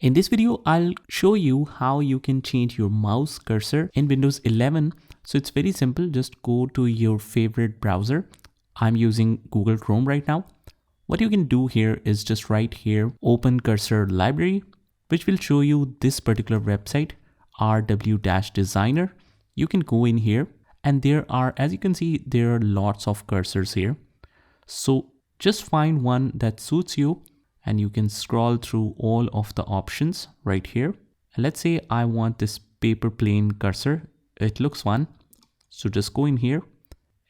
In this video, I'll show you how you can change your mouse cursor in Windows 11. So it's very simple. Just go to your favorite browser. I'm using Google Chrome right now. What you can do here is just right here, open cursor library, which will show you this particular website, rw-designer. You can go in here and there are, as you can see, there are lots of cursors here. So just find one that suits you. And you can scroll through all of the options right here. And let's say I want this paper plane cursor. It looks fun. So just go in here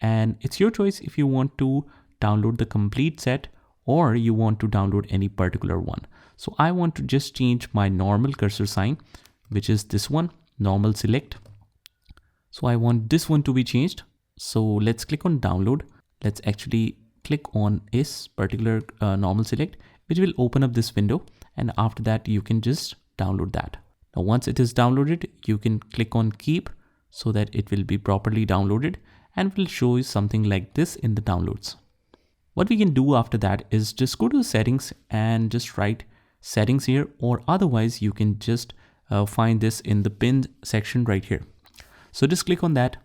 and it's your choice if you want to download the complete set or you want to download any particular one. So I want to just change my normal cursor sign, which is this one, normal select. So I want this one to be changed. So let's click on download. Let's actually click on this particular normal select, which will open up this window. And after that, you can just download that. Now, once it is downloaded, you can click on keep so that it will be properly downloaded and will show you something like this in the downloads. What we can do after that is just go to the settings and just write settings here, or otherwise you can just find this in the pinned section right here. So just click on that.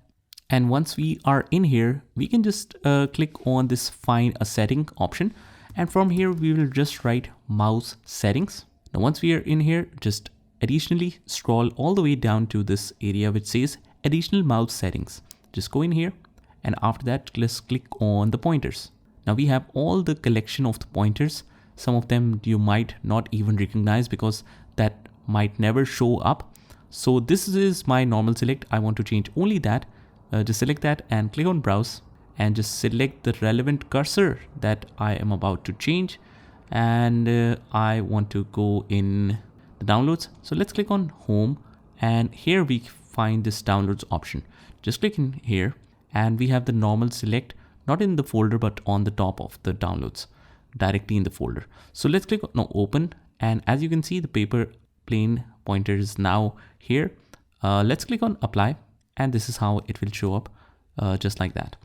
And once we are in here, we can just click on this find a setting option. And from here, we will just write mouse settings. Now, once we are in here, just additionally scroll all the way down to this area which says additional mouse settings. Just go in here. And after that, let's click on the pointers. Now we have all the collection of the pointers. Some of them you might not even recognize because that might never show up. So this is my normal select. I want to change only that. Just select that and click on browse and just select the relevant cursor that I am about to change. And I want to go in the downloads. So let's click on home and here we find this downloads option. Just click in here and we have the normal select, not in the folder, but on the top of the downloads directly in the folder. So let's click on open. And as you can see, the paper plane pointer is now here. Let's click on apply. And this is how it will show up just like that.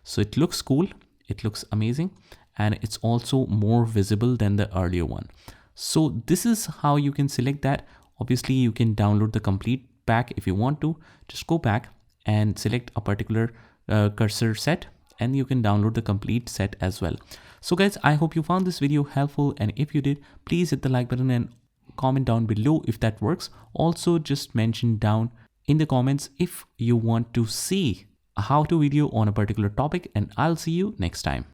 So it looks cool. It looks amazing. And it's also more visible than the earlier one. So this is how you can select that. Obviously, you can download the complete pack if you want to. Just go back and select a particular cursor set and you can download the complete set as well. So guys, I hope you found this video helpful. And if you did, please hit the like button and comment down below if that works. Also, just mention down in the comments if you want to see a how-to video on a particular topic, and I'll see you next time.